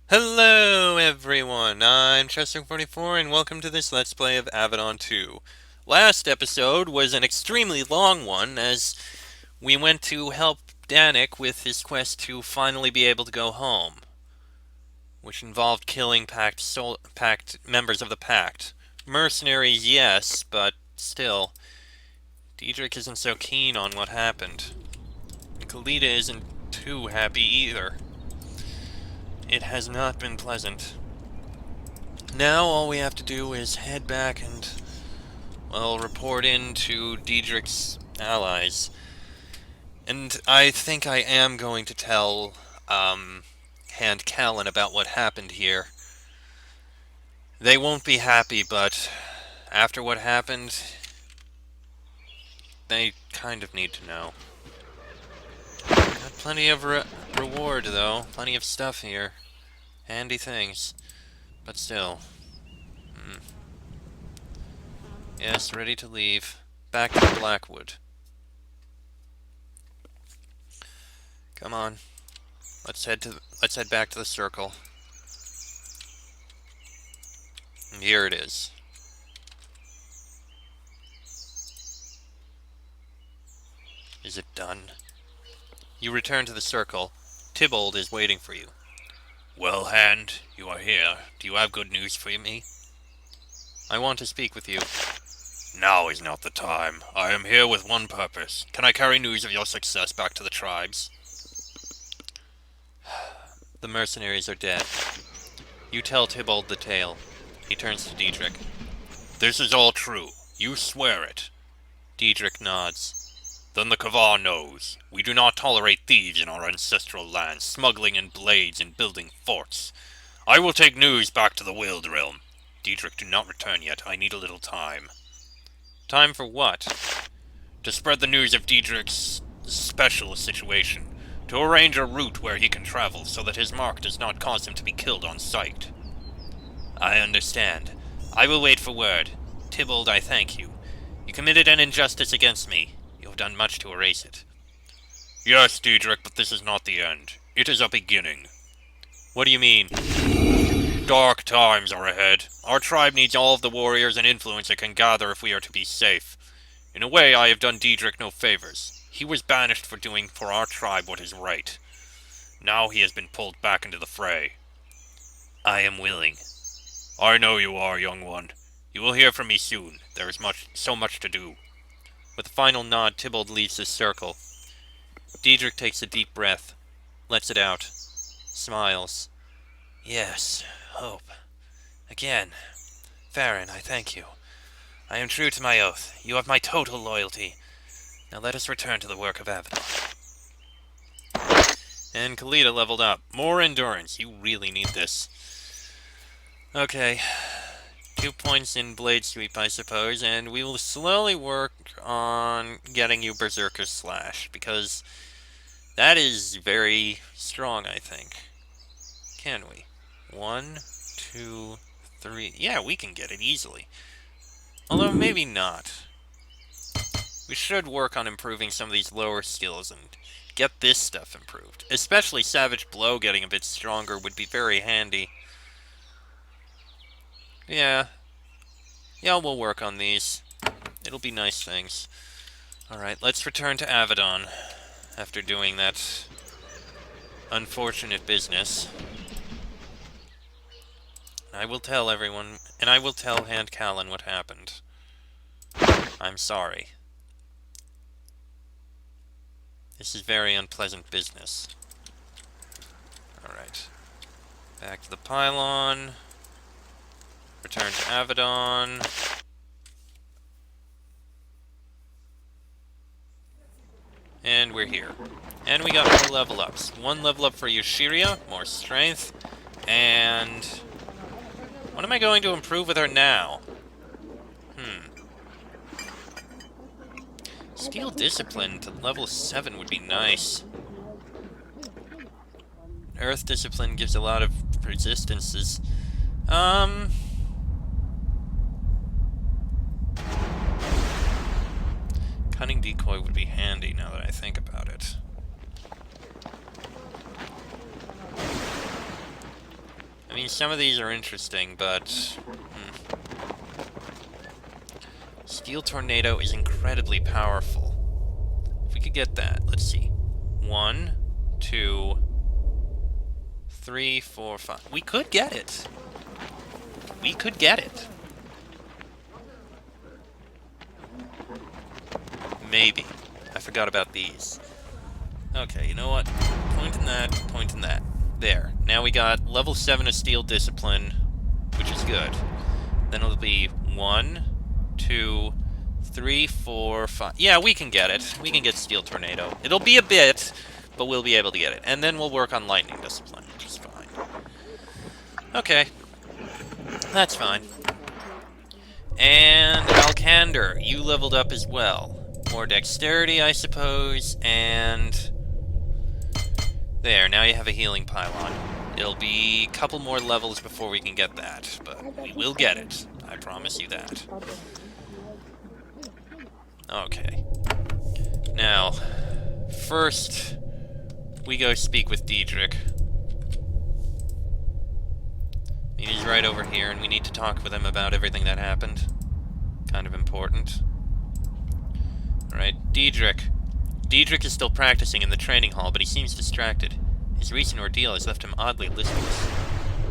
Hello everyone, I'm Chester44 and welcome to this Let's Play of Avadon 2. Last episode was an extremely long one as we went to help Danik with his quest to finally be able to go home, which involved killing pact members of the Pact. Mercenaries, yes, but still, Diedrich isn't so keen on what happened. Kalita isn't too happy either. It has not been pleasant. Now all we have to do is head back and, well, report in to Diedrich's allies. And I think I am going to tell, Hand Callan about what happened here. They won't be happy, but after what happened, they kind of need to know. Got plenty of reward, though. Plenty of stuff here. Handy things. But still. Yes, ready to leave. Back to Blackwood. Come on. Let's head back to the circle. And here it is. Is it done? You return to the circle. Tybalt is waiting for you. Well, Hand, you are here. Do you have good news for me? I want to speak with you. Now is not the time. I am here with one purpose. Can I carry news of your success back to the tribes? The mercenaries are dead. You tell Tybalt the tale. He turns to Diedrich. This is all true. You swear it. Diedrich nods. Then the Kavar knows. We do not tolerate thieves in our ancestral lands, smuggling in blades and building forts. I will take news back to the Wild Realm. Diedrich, do not return yet. I need a little time. Time for what? To spread the news of Diedrich's special situation. To arrange a route where he can travel so that his mark does not cause him to be killed on sight. I understand. I will wait for word. Tybalt, I thank you. You committed an injustice against me. You have done much to erase it. Yes, Diedrich, but this is not the end. It is a beginning. What do you mean? Dark times are ahead. Our tribe needs all of the warriors and influence it can gather if we are to be safe. In a way, I have done Diedrich no favors. He was banished for doing for our tribe what is right. Now he has been pulled back into the fray. I am willing. I know you are, young one. You will hear from me soon. There is so much to do. With a final nod, Tybalt leaves the circle. Diedrich takes a deep breath, lets it out, smiles. Yes, hope. Again. Farron, I thank you. I am true to my oath. You have my total loyalty. Now let us return to the work of Avadon. And Kalita leveled up. More endurance. You really need this. Okay. 2 points in Blade Sweep, I suppose, and we will slowly work on getting you Berserker Slash, because that is very strong, I think. Can we? 1, 2, 3. Yeah, we can get it easily. Although, maybe not. We should work on improving some of these lower skills and get this stuff improved. Especially Savage Blow getting a bit stronger would be very handy. Yeah. Yeah, we'll work on these. It'll be nice things. Alright, let's return to Avadon after doing that unfortunate business. I will tell everyone, and I will tell Hand Callan what happened. I'm sorry. This is very unpleasant business. Alright. Back to the pylon. Return to Avadon. And we're here. And we got more level ups. 1 level up for Yushiria, more strength, and what am I going to improve with her now? Steel Discipline to level 7 would be nice. Earth Discipline gives a lot of resistances. Cunning Decoy would be handy now that I think about it. mean, some of these are interesting, but... Steel Tornado is incredibly powerful. If we could get that, let's see. 1, 2, 3, 4, 5. We could get it. We could get it. Maybe. I forgot about these. Okay, you know what? Point in that, point in that. There. Now we got level 7 of Steel Discipline, which is good. Then it'll be 1, 2, 3, 4, 5. Yeah, we can get it. We can get Steel Tornado. It'll be a bit, but we'll be able to get it. And then we'll work on Lightning Discipline, which is fine. Okay. That's fine. And Alcander, you leveled up as well. More dexterity, I suppose, and... There, now you have a healing pylon. It'll be a couple more levels before we can get that, but we will get it. I promise you that. Okay. Now, first, we go speak with Diedrich. He's right over here, and we need to talk with him about everything that happened. Kind of important. Alright, Diedrich. Diedrich is still practicing in the training hall, but he seems distracted. His recent ordeal has left him oddly listless.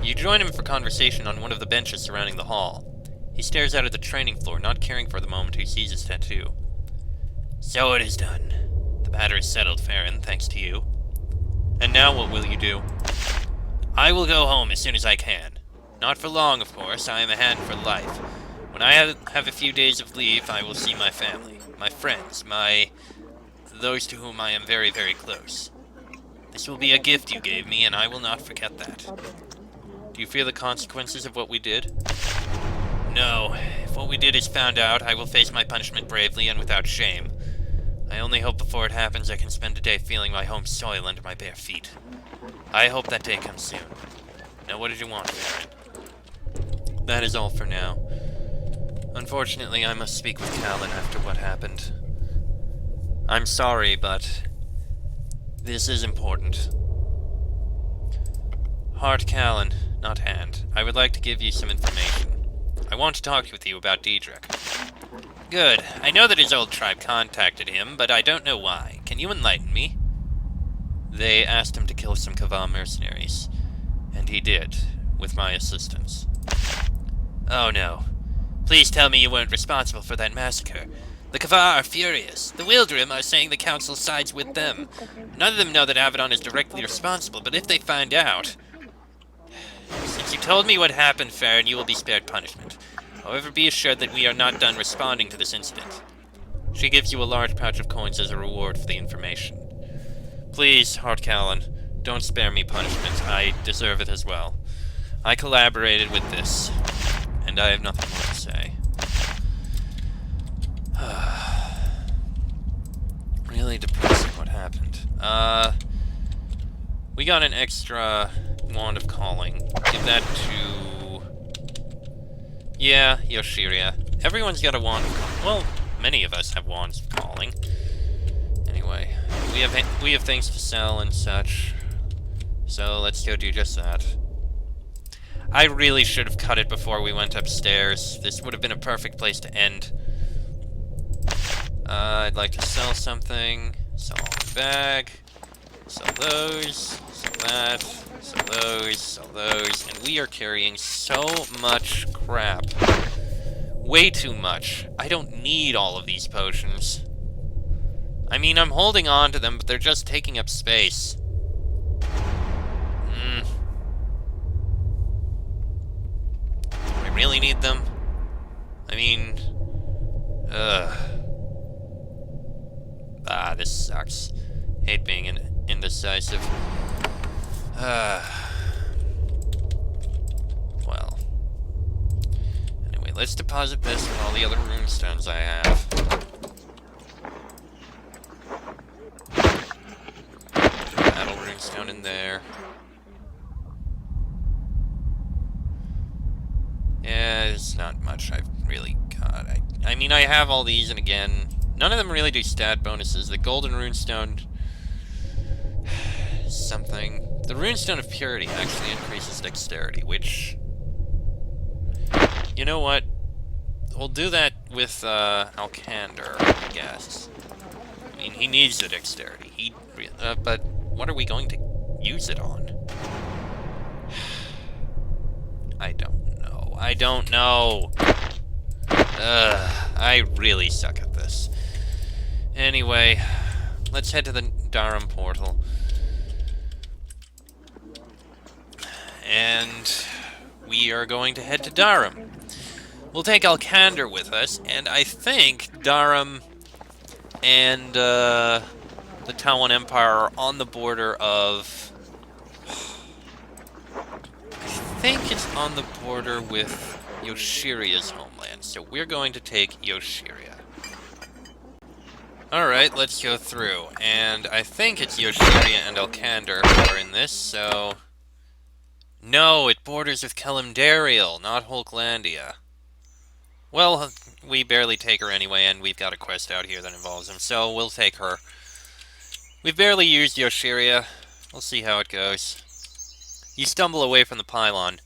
You join him for conversation on one of the benches surrounding the hall. He stares out at the training floor, not caring for the moment he sees his tattoo. So it is done. The matter is settled, Farron, thanks to you. And now what will you do? I will go home as soon as I can. Not for long, of course. I am a hand for life. When I have a few days of leave, I will see my family, my friends, those to whom I am very, very close. This will be a gift you gave me, and I will not forget that. Do you fear the consequences of what we did? No. If what we did is found out, I will face my punishment bravely and without shame. I only hope before it happens I can spend a day feeling my home soil under my bare feet. I hope that day comes soon. Now what did you want, Farron? That is all for now. Unfortunately, I must speak with Callan after what happened. I'm sorry, but this is important. Heart Callan, not hand. I would like to give you some information. I want to talk with you about Diedrich. Good. I know that his old tribe contacted him, but I don't know why. Can you enlighten me? They asked him to kill some Kava mercenaries, and he did, with my assistance. Oh no. Please tell me you weren't responsible for that massacre. The Kava are furious. The Wildrim are saying the council sides with them. None of them know that Avadon is directly responsible, but if they find out... Since you told me what happened, Farron, you will be spared punishment. However, be assured that we are not done responding to this incident. She gives you a large pouch of coins as a reward for the information. Please, Hart Callan, don't spare me punishment. I deserve it as well. I collaborated with this, and I have nothing more to say. Really depressing what happened. We got an extra Wand of Calling. Give that to... Yeah, Yoshiria. Everyone's got a Wand of Calling. Well, many of us have Wands of Calling. Anyway, we have things to sell and such. So let's go do just that. I really should have cut it before we went upstairs. This would have been a perfect place to end. I'd like to sell something. Sell all the bag. Sell those. Sell that. Sell those. Sell those. And we are carrying so much crap. Way too much. I don't need all of these potions. I mean, I'm holding on to them, but they're just taking up space. Do I really need them? I mean... this sucks. Hate being indecisive. Well. Anyway, let's deposit this and all the other runestones I have. Battle runestone in there. Yeah, it's not much I've really got. I mean, I have all these, and again, none of them really do stat bonuses. The golden runestone... something. The Runestone of Purity actually increases dexterity, which... You know what? We'll do that with, Alcander, I guess. I mean, he needs the dexterity. But what are we going to use it on? I don't know. I don't know! I really suck at this. Anyway, let's head to the Dharam portal. And we are going to head to Dharam. We'll take Alcander with us, and I think Dharam and the Tawan Empire are on the border of... I think it's on the border with Yoshiria's homeland, so we're going to take Yoshiria. Alright, let's go through, and I think it's Yoshiria and Alcander who are in this, so... No, it borders with Kalimdariel, not Hulklandia. Well, we barely take her anyway, and we've got a quest out here that involves him, so we'll take her. We've barely used Yoshiria. We'll see how it goes. You stumble away from the pylon.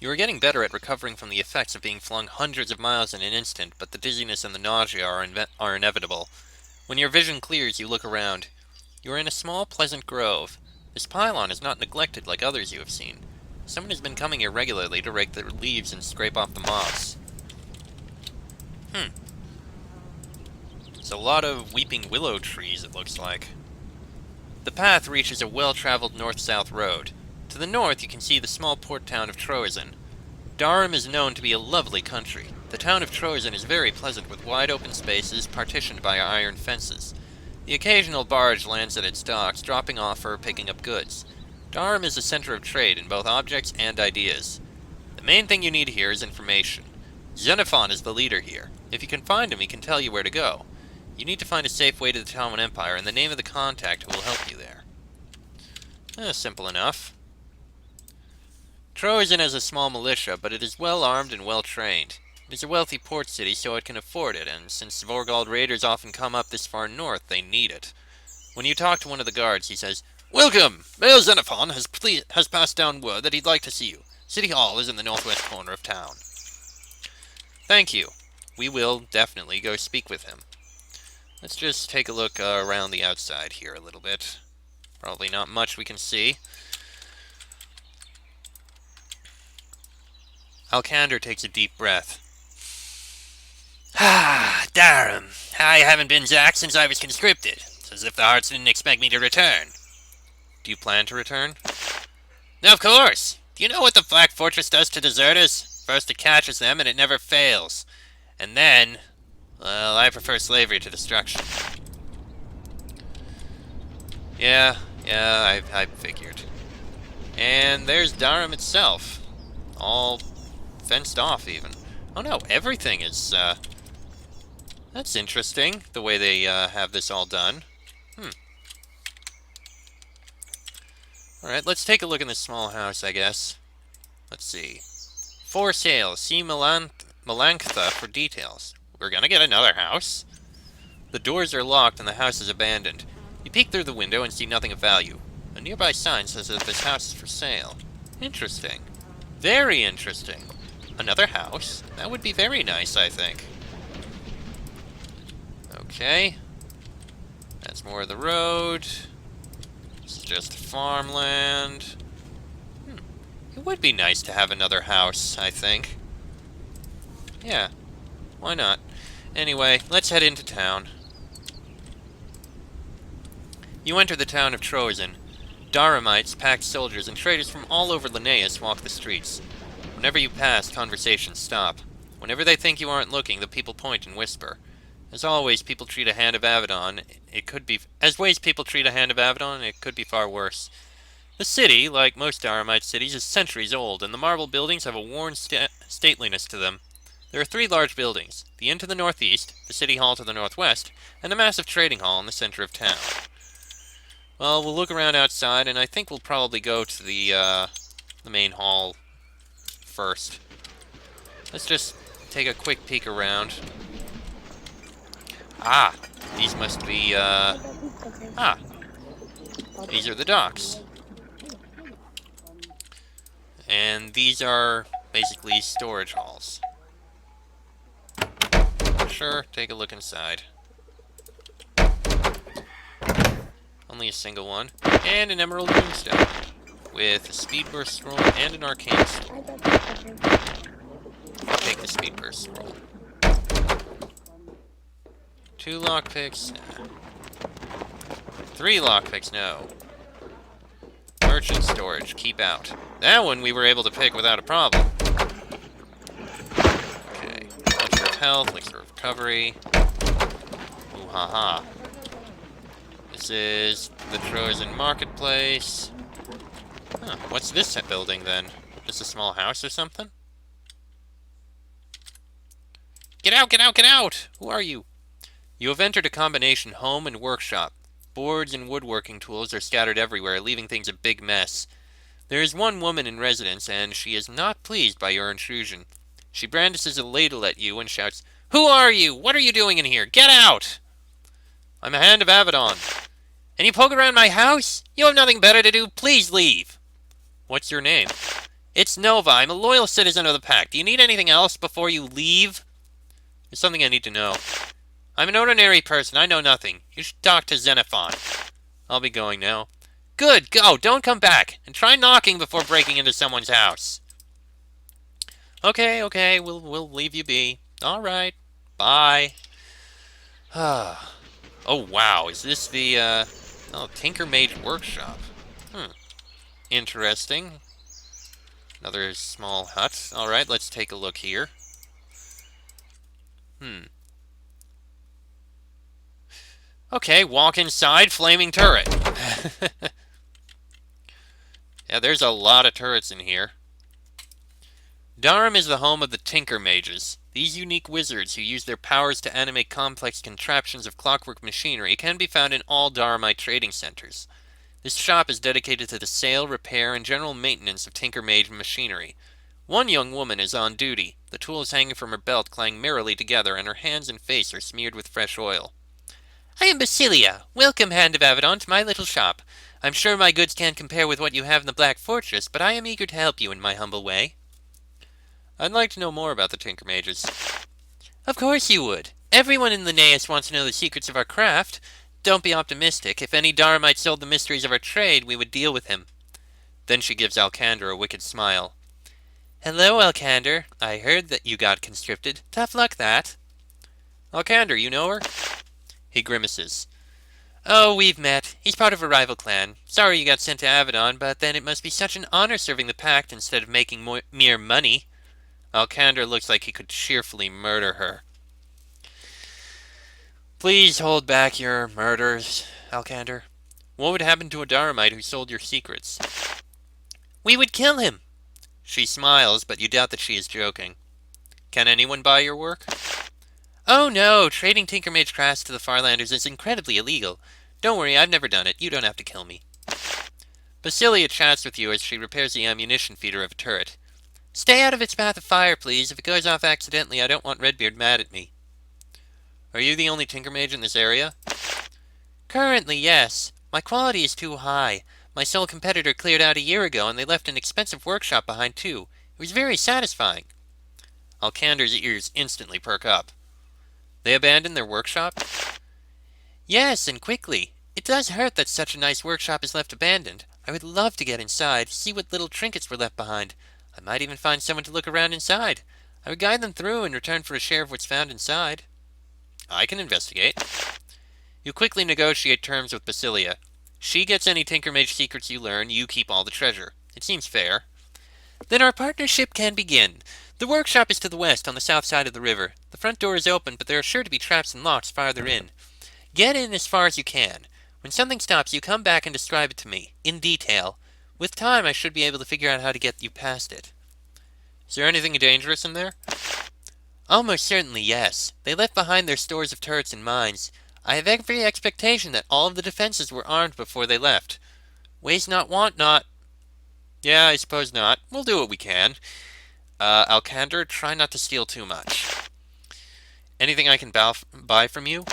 You are getting better at recovering from the effects of being flung hundreds of miles in an instant, but the dizziness and the nausea are inevitable. When your vision clears, you look around. You are in a small, pleasant grove. This pylon is not neglected like others you have seen. Someone has been coming here regularly to rake the leaves and scrape off the moss. It's a lot of weeping willow trees, it looks like. The path reaches a well-traveled north-south road. To the north, you can see the small port town of Troezen. Dharam is known to be a lovely country. The town of Troezen is very pleasant with wide open spaces partitioned by iron fences. The occasional barge lands at its docks, dropping off or picking up goods. Dharam is a center of trade in both objects and ideas. The main thing you need here is information. Xenophon is the leader here. If you can find him, he can tell you where to go. You need to find a safe way to the Tawan Empire and the name of the contact who will help you there. Simple enough. Troezen has a small militia, but it is well armed and well trained. It is a wealthy port city, so it can afford it, and since Vorgald raiders often come up this far north, they need it. When you talk to one of the guards, he says, "Welcome! Mayor Xenophon has passed down word that he'd like to see you. City Hall is in the northwest corner of town." Thank you. We will definitely go speak with him. Let's just take a look around the outside here a little bit. Probably not much we can see. Alcander takes a deep breath. Dharam. I haven't been Zack since I was conscripted. It's as if the hearts didn't expect me to return. Do you plan to return? Of course. Do you know what the Black Fortress does to deserters? First it catches them, and it never fails. And then... well, I prefer slavery to destruction. Yeah, I figured. And there's Dharam itself. All fenced off, even. Oh no, everything is, that's interesting, the way they, have this all done. Alright, let's take a look in this small house, I guess. Let's see. For sale, see Melanctha for details. We're gonna get another house? The doors are locked and the house is abandoned. You peek through the window and see nothing of value. A nearby sign says that this house is for sale. Interesting. Very interesting. Another house? That would be very nice, I think. Okay. That's more of the road. This is just farmland. It would be nice to have another house, I think. Yeah. Why not? Anyway, let's head into town. You enter the town of Troezen. Dharamites, packed soldiers, and traders from all over Linnaeus walk the streets. Whenever you pass, conversations stop. Whenever they think you aren't looking, the people point and whisper. As always, people treat a hand of Avadon. It could be far worse. The city, like most Dharamite cities, is centuries old, and the marble buildings have a worn stateliness to them. There are 3 large buildings: the inn to the northeast, the city hall to the northwest, and a massive trading hall in the center of town. Well, we'll look around outside, and I think we'll probably go to the main hall first. Let's just take a quick peek around. Ah, these must be, these are the docks. And these are basically storage halls. Sure, take a look inside. Only a single one. And an emerald moonstone. With a speed burst scroll and an arcane scroll. Take the speed burst scroll. 2 lockpicks. 3 lockpicks, no. Merchant storage, keep out. That one we were able to pick without a problem. Okay. Elixir of health, elixir of recovery. Ooh, haha. This is the Trojan Marketplace. Huh, what's this building then? Just a small house or something? Get out, get out, get out! Who are you? You have entered a combination home and workshop. Boards and woodworking tools are scattered everywhere, leaving things a big mess. There is one woman in residence, and she is not pleased by your intrusion. She brandishes a ladle at you and shouts, "Who are you? What are you doing in here? Get out!" "I'm a hand of Avadon." "And you poke around my house? You have nothing better to do. Please leave." "What's your name?" "It's Nova. I'm a loyal citizen of the Pact. Do you need anything else before you leave?" "There's something I need to know." "I'm an ordinary person. I know nothing. You should talk to Xenophon." "I'll be going now." "Good. Go. Don't come back. And try knocking before breaking into someone's house." Okay. We'll leave you be. All right. Bye. Oh, wow. Is this the, Tinker Mage Workshop? Interesting. Another small hut. All right, let's take a look here. Okay, walk inside, flaming turret. Yeah, there's a lot of turrets in here. Dharam is the home of the Tinker Mages. These unique wizards who use their powers to animate complex contraptions of clockwork machinery can be found in all Dharamite trading centers. This shop is dedicated to the sale, repair, and general maintenance of Tinker Mage machinery. One young woman is on duty. The tools hanging from her belt clang merrily together, and her hands and face are smeared with fresh oil. "I am Basilia. Welcome, Hand of Avadon, to my little shop. I'm sure my goods can't compare with what you have in the Black Fortress, but I am eager to help you in my humble way." "I'd like to know more about the Tinker Mages." "Of course you would. Everyone in Linnaeus wants to know the secrets of our craft. Don't be optimistic. If any Dharamite sold the mysteries of our trade, we would deal with him." Then she gives Alcander a wicked smile. "Hello, Alcander. I heard that you got conscripted. Tough luck, that." "Alcander, you know her?" He grimaces. "Oh, we've met. He's part of a rival clan. Sorry you got sent to Avadon, but then it must be such an honor serving the Pact instead of making mere money." Alcander looks like he could cheerfully murder her. "Please hold back your murders, Alcander. What would happen to a Dharamite who sold your secrets?" "We would kill him." She smiles, but you doubt that she is joking. "Can anyone buy your work?" "Oh no, trading Tinker Mage crafts to the Farlanders is incredibly illegal. Don't worry, I've never done it. You don't have to kill me." Basilia chats with you as she repairs the ammunition feeder of a turret. "Stay out of its path of fire, please. If it goes off accidentally, I don't want Redbeard mad at me." "Are you the only Tinker Mage in this area?" "Currently, yes. My quality is too high. My sole competitor cleared out a year ago, and they left an expensive workshop behind, too. It was very satisfying." Alcander's ears instantly perk up. "They abandoned their workshop?" "Yes, and quickly. It does hurt that such a nice workshop is left abandoned. I would love to get inside, see what little trinkets were left behind. I might even find someone to look around inside. I would guide them through in return for a share of what's found inside." "I can investigate." You quickly negotiate terms with Basilia. She gets any Tinker Mage secrets you learn, you keep all the treasure. It seems fair. "Then our partnership can begin. The workshop is to the west, on the south side of the river. The front door is open, but there are sure to be traps and locks farther in. Get in as far as you can. When something stops you, come back and describe it to me, in detail. With time, I should be able to figure out how to get you past it." "Is there anything dangerous in there?" "Almost certainly, yes. They left behind their stores of turrets and mines. I have every expectation that all of the defenses were armed before they left. Waste not, want not." "Yeah, I suppose not. We'll do what we can. Alcander, try not to steal too much." "Anything I can buy from you?"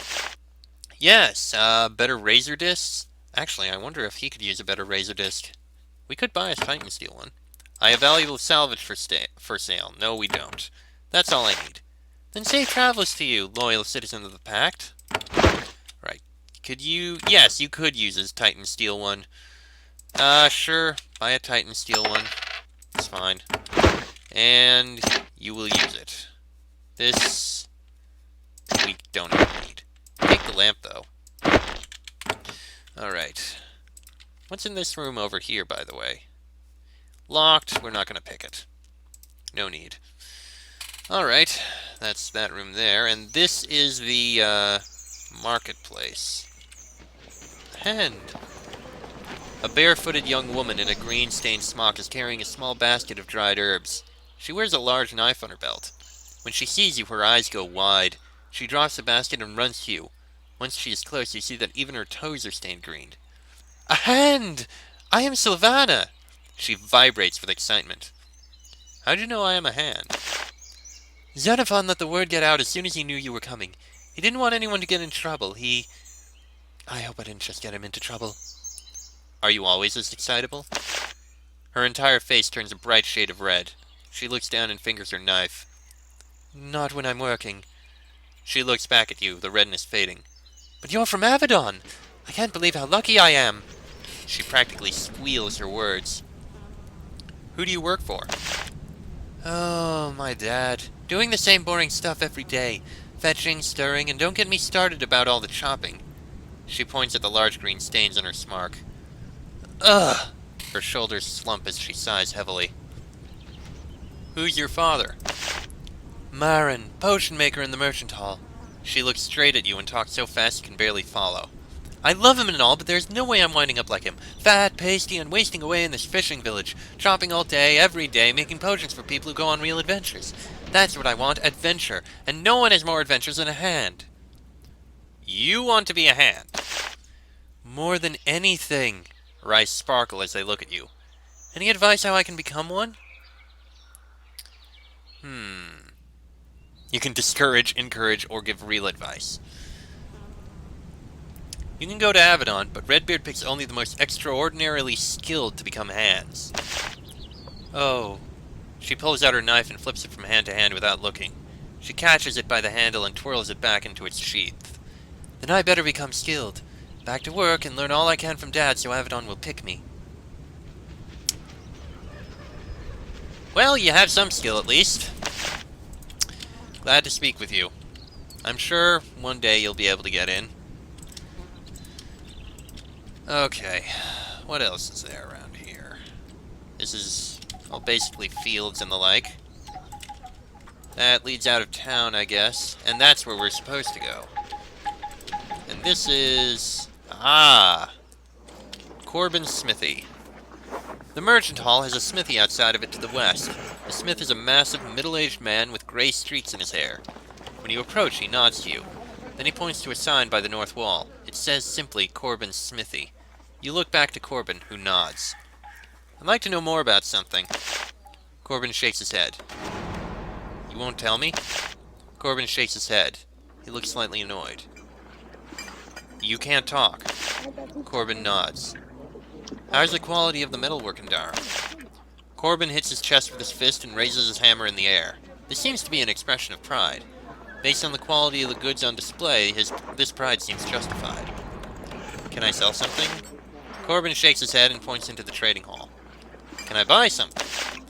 "Yes, better razor discs. Actually, I wonder if he could use a better razor disc. We could buy a Titan Steel one. I have valuable salvage for sale. No, we don't. That's all I need. Then safe travels to you, loyal citizen of the Pact. Right. Could you... Yes, you could use his Titan Steel one. Sure. Buy a Titan Steel one. It's fine. And you will use it. This... we don't even need. Take the lamp, though. Alright. What's in this room over here, by the way? Locked. We're not going to pick it. No need. Alright. That's that room there. And this is the, marketplace. And a barefooted young woman in a green-stained smock is carrying a small basket of dried herbs. She wears a large knife on her belt. When she sees you, her eyes go wide. She drops the basket and runs to you. Once she is close, you see that even her toes are stained green. A hand! I am Sylvana! She vibrates with excitement. How do you know I am a hand? Xenophon let the word get out as soon as he knew you were coming. He didn't want anyone to get in trouble. I hope I didn't just get him into trouble. Are you always this excitable? Her entire face turns a bright shade of red. She looks down and fingers her knife. Not when I'm working. She looks back at you, the redness fading. But you're from Avadon! I can't believe how lucky I am! She practically squeals her words. Who do you work for? Oh, my dad. Doing the same boring stuff every day. Fetching, stirring, and don't get me started about all the chopping. She points at the large green stains on her smark. Ugh! Her shoulders slump as she sighs heavily. Who's your father? Marin, potion maker in the merchant hall. She looks straight at you and talks so fast you can barely follow. I love him and all, but there's no way I'm winding up like him. Fat, pasty, and wasting away in this fishing village. Chopping all day, every day, making potions for people who go on real adventures. That's what I want, adventure. And no one has more adventures than a hand. You want to be a hand? More than anything. Her eyes sparkle as they look at you. Any advice how I can become one? You can discourage, encourage, or give real advice. You can go to Avadon, but Redbeard picks only the most extraordinarily skilled to become hands. Oh. She pulls out her knife and flips it from hand to hand without looking. She catches it by the handle and twirls it back into its sheath. Then I better become skilled. Back to work and learn all I can from Dad so Avadon will pick me. Well, you have some skill at least. Glad to speak with you. I'm sure one day you'll be able to get in. Okay, what else is there around here? This is, well, basically fields and the like. That leads out of town, I guess. And that's where we're supposed to go. And this is... Corbin's Smithy. The merchant hall has a smithy outside of it to the west. The smith is a massive, middle-aged man with gray streaks in his hair. When you approach, he nods to you. Then he points to a sign by the north wall. It says simply, Corbin's Smithy. You look back to Corbin, who nods. I'd like to know more about something. Corbin shakes his head. You won't tell me? Corbin shakes his head. He looks slightly annoyed. You can't talk. Corbin nods. How's the quality of the metalwork in Dharam? Corbin hits his chest with his fist and raises his hammer in the air. This seems to be an expression of pride. Based on the quality of the goods on display, this pride seems justified. Can I sell something? Corbin shakes his head and points into the trading hall. Can I buy something?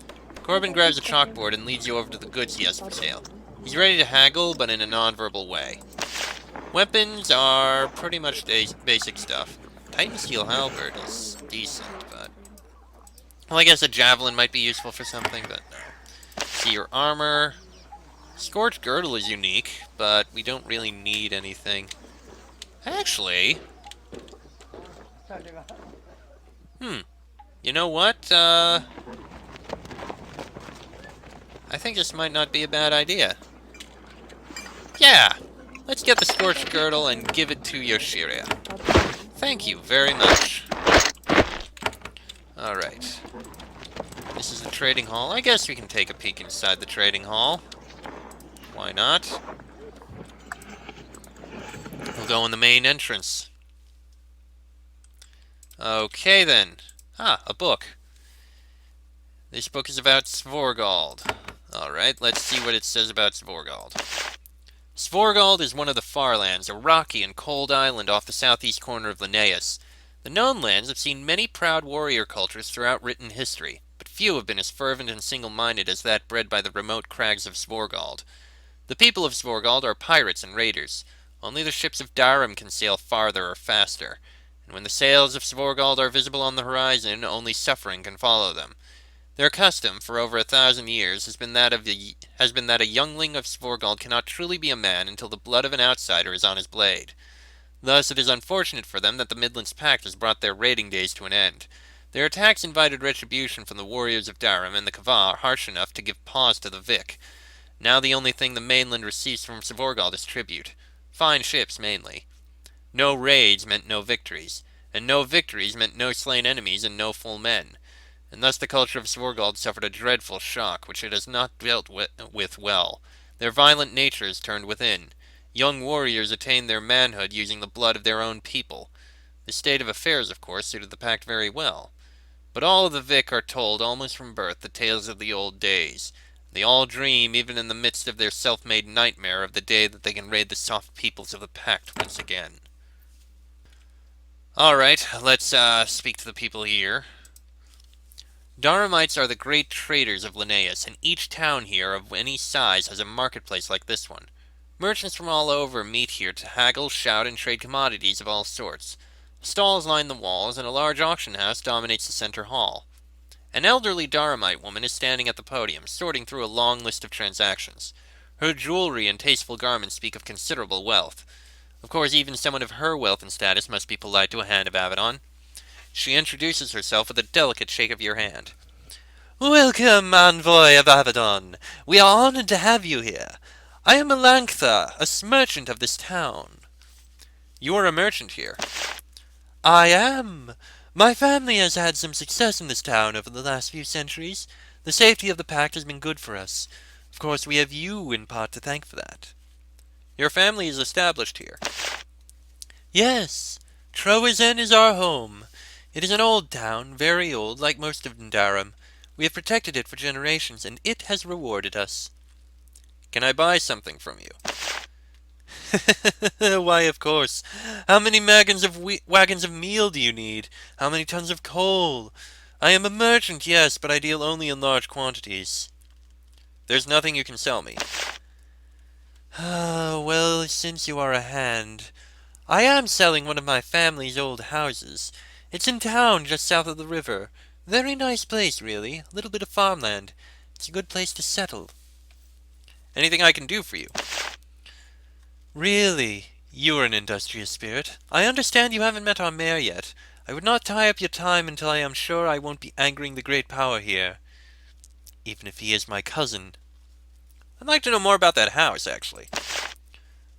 Corbin grabs a chalkboard and leads you over to the goods he has for sale. He's ready to haggle, but in a non-verbal way. Weapons are pretty much basic stuff. Titan Steel Halberd is decent, but... well, I guess a javelin might be useful for something, but no. See your armor. Scorched Girdle is unique, but we don't really need anything. Actually... you know what? I think this might not be a bad idea. Yeah! Let's get the Scorched Girdle and give it to Yoshiria. Thank you very much. Alright. This is the trading hall. I guess we can take a peek inside the trading hall. Why not? We'll go in the main entrance. Okay then. A book. This book is about Svorgald. Alright, let's see what it says about Svorgald. Svorgald is one of the Farlands, a rocky and cold island off the southeast corner of Linnaeus. The known lands have seen many proud warrior cultures throughout written history, but few have been as fervent and single-minded as that bred by the remote crags of Svorgald. The people of Svorgald are pirates and raiders. Only the ships of Dharam can sail farther or faster, and when the sails of Svorgald are visible on the horizon, only suffering can follow them. Their custom, for over 1,000 years, has been that a youngling of Svorgald cannot truly be a man until the blood of an outsider is on his blade. Thus, it is unfortunate for them that the Midlands Pact has brought their raiding days to an end. Their attacks invited retribution from the warriors of Dharam and the Kavar harsh enough to give pause to the Vic. Now the only thing the mainland receives from Svorgald is tribute. Fine ships, mainly. No raids meant no victories, and no victories meant no slain enemies and no full men. And thus the culture of Svorgald suffered a dreadful shock, which it has not dealt with well. Their violent natures turned within. Young warriors attained their manhood using the blood of their own people. This state of affairs, of course, suited the pact very well. But all of the Vic are told, almost from birth, the tales of the old days. They all dream, even in the midst of their self-made nightmare, of the day that they can raid the soft peoples of the pact once again. Alright, let's speak to the people here. Dharamites are the great traders of Linnaeus, and each town here of any size has a marketplace like this one. Merchants from all over meet here to haggle, shout, and trade commodities of all sorts. Stalls line the walls, and a large auction house dominates the center hall. An elderly Dharamite woman is standing at the podium, sorting through a long list of transactions. Her jewelry and tasteful garments speak of considerable wealth. Of course, even someone of her wealth and status must be polite to a hand of Avadon. She introduces herself with a delicate shake of your hand. "Welcome, envoy of Avadon. We are honored to have you here. I am Melantha, a merchant of this town." "You are a merchant here?" "I am. My family has had some success in this town over the last few centuries. The safety of the pact has been good for us. Of course, we have you in part to thank for that." "Your family is established here?" "Yes. Troezen is our home. It is an old town, very old, like most of Dharam. We have protected it for generations, and it has rewarded us." "Can I buy something from you?" "Why, of course. How many wagons of meal do you need? How many tons of coal? I am a merchant, yes, but I deal only in large quantities." "There's nothing you can sell me." Well, since you are a hand, I am selling one of my family's old houses. It's in town, just south of the river. Very nice place, really. A little bit of farmland. It's a good place to settle." "Anything I can do for you?" "Really? You're an industrious spirit. I understand you haven't met our mayor yet. I would not tie up your time until I am sure I won't be angering the great power here. Even if he is my cousin." "I'd like to know more about that house, actually."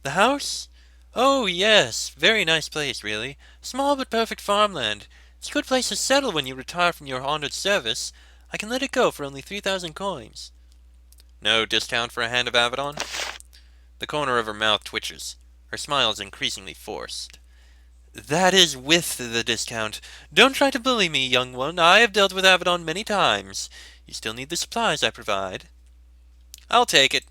"The house? Oh, yes. Very nice place, really. Small but perfect farmland. It's a good place to settle when you retire from your honored service. I can let it go for only 3,000 coins. "No discount for a hand of Avadon?" The corner of her mouth twitches. Her smile is increasingly forced. "That is with the discount. Don't try to bully me, young one. I have dealt with Avadon many times. You still need the supplies I provide." "I'll take it."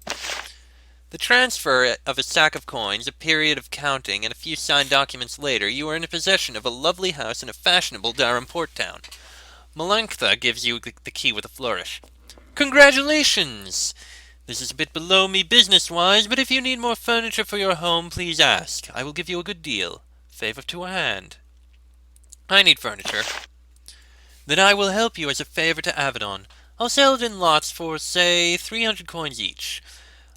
The transfer of a sack of coins, a period of counting, and a few signed documents later, you are in possession of a lovely house in a fashionable Dharam port town. Melantha gives you the key with a flourish. "Congratulations! This is a bit below me business-wise, but if you need more furniture for your home, please ask. I will give you a good deal. Favor to a hand." "I need furniture." "Then I will help you as a favor to Avadon. I'll sell it in lots for, say, 300 coins each.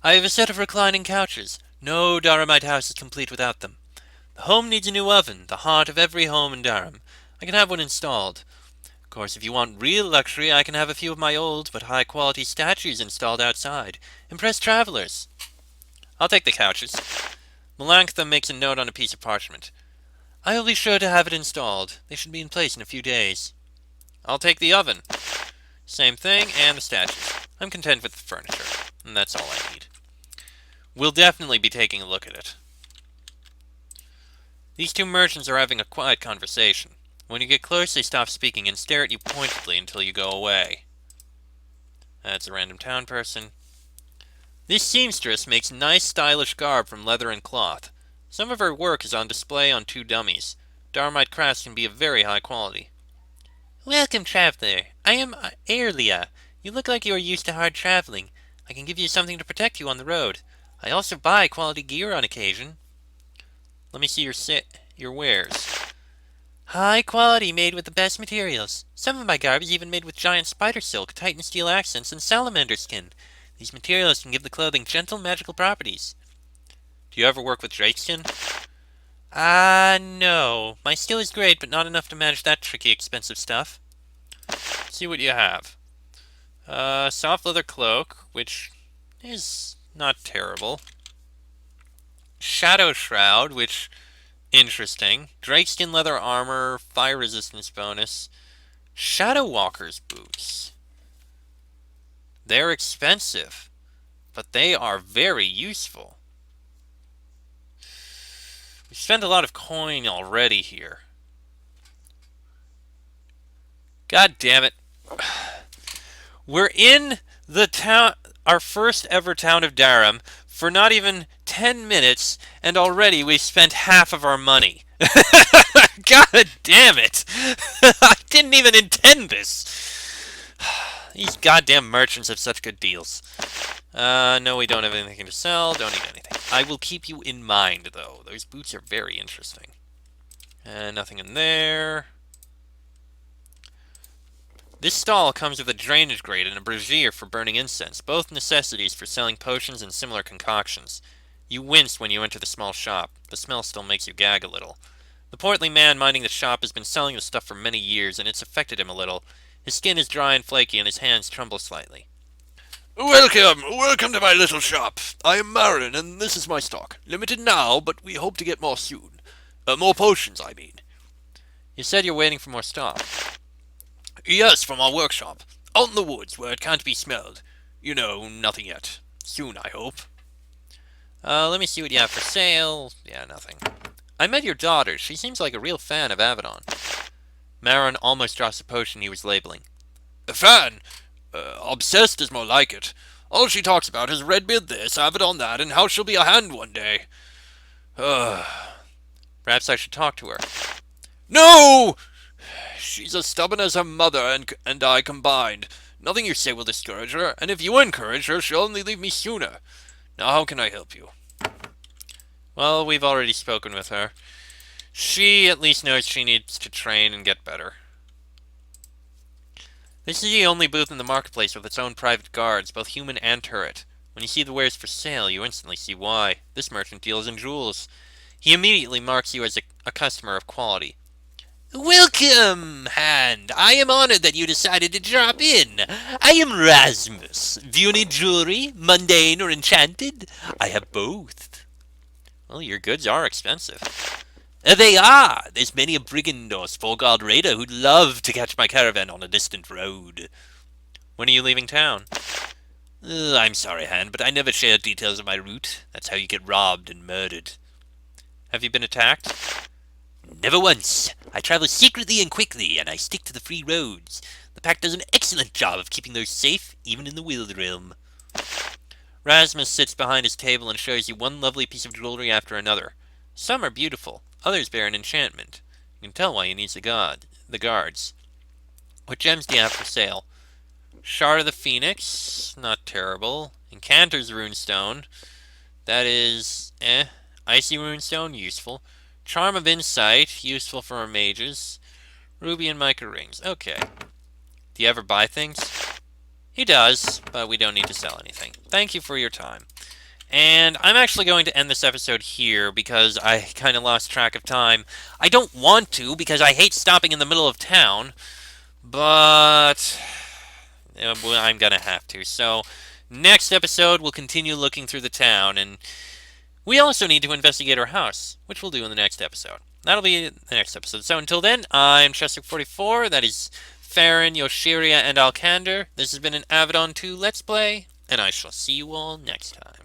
I have a set of reclining couches. No Dharamite house is complete without them. The home needs a new oven, the heart of every home in Dharam. I can have one installed. Of course, if you want real luxury, I can have a few of my old but high-quality statues installed outside. Impress travelers." "I'll take the couches." Melantha makes a note on a piece of parchment. "I will be sure to have it installed. They should be in place in a few days." "I'll take the oven." "Same thing, and the statues. I'm content with the furniture, and that's all I need. We'll definitely be taking a look at it." These two merchants are having a quiet conversation. When you get close, they stop speaking and stare at you pointedly until you go away. That's a random town person. This seamstress makes nice stylish garb from leather and cloth. Some of her work is on display on 2 dummies. Dharamite crafts can be of very high quality. Welcome, traveler. I am Airlia. You look like you are used to hard traveling. I can give you something to protect you on the road. I also buy quality gear on occasion. Let me see your wares. High quality, made with the best materials. Some of my garb is even made with giant spider silk, titan steel accents, and salamander skin. These materials can give the clothing gentle, magical properties. Do you ever work with drakeskin? No. My skill is great, but not enough to manage that tricky, expensive stuff. Let's see what you have. Soft leather cloak, which is not terrible. Shadow shroud, which interesting. Drakeskin leather armor, fire resistance bonus. Shadow walker's boots. They're expensive, but they are very useful. We spent a lot of coin already here. God damn it. We're in the town, our first ever town of Dharam, for not even 10 minutes, and already we spent half of our money. God damn it! I didn't even intend this! These goddamn merchants have such good deals. No, we don't have anything to sell. Don't need anything. I will keep you in mind, though. Those boots are very interesting. Nothing in there. This stall comes with a drainage grate and a brazier for burning incense, both necessities for selling potions and similar concoctions. You wince when you enter the small shop. The smell still makes you gag a little. The portly man minding the shop has been selling the stuff for many years, and it's affected him a little. His skin is dry and flaky, and his hands tremble slightly. Welcome to my little shop. I am Marin, and this is my stock. Limited now, but we hope to get more soon. More potions, I mean. You said you're waiting for more stock. Yes, from our workshop. Out in the woods, where it can't be smelled. You know, nothing yet. Soon, I hope. Let me see what you have for sale. Yeah, nothing. I met your daughter. She seems like a real fan of Avadon. Marin almost drops the potion he was labeling. A fan? Obsessed is more like it. All she talks about is Redbeard this, Avadon that, and how she'll be a hand one day. Perhaps I should talk to her. No! She's as stubborn as her mother and I combined. Nothing you say will discourage her, and if you encourage her, she'll only leave me sooner. Now how can I help you? Well, we've already spoken with her. She at least knows she needs to train and get better. This is the only booth in the marketplace with its own private guards, both human and turret. When you see the wares for sale, you instantly see why. This merchant deals in jewels. He immediately marks you as a customer of quality. Welcome, Hand. I am honored that you decided to drop in. I am Rasmus. Do you need jewelry, mundane or enchanted? I have both. Well, your goods are expensive. They are. There's many a brigand or spore-guard raider who'd love to catch my caravan on a distant road. When are you leaving town? I'm sorry, Hand, but I never share details of my route. That's how you get robbed and murdered. Have you been attacked? Never once. I travel secretly and quickly, and I stick to the free roads. The pack does an excellent job of keeping those safe, even in the Wild Realm. Rasmus sits behind his table and shows you one lovely piece of jewelry after another. Some are beautiful, others bear an enchantment. You can tell why he needs the guards. What gems do you have for sale? Shard of the Phoenix, not terrible. Incanter's Runestone, that is, Icy Runestone, useful. Charm of Insight, useful for our mages. Ruby and mica rings, okay. Do you ever buy things? He does, but we don't need to sell anything. Thank you for your time. And I'm actually going to end this episode here because I kind of lost track of time. I don't want to because I hate stopping in the middle of town, but I'm going to have to. So next episode, we'll continue looking through the town, and we also need to investigate our house, which we'll do in the next episode. That'll be the next episode. So until then, I'm Chester44, that is Farron, Yoshiria, and Alkander. This has been an Avadon 2 Let's Play, and I shall see you all next time.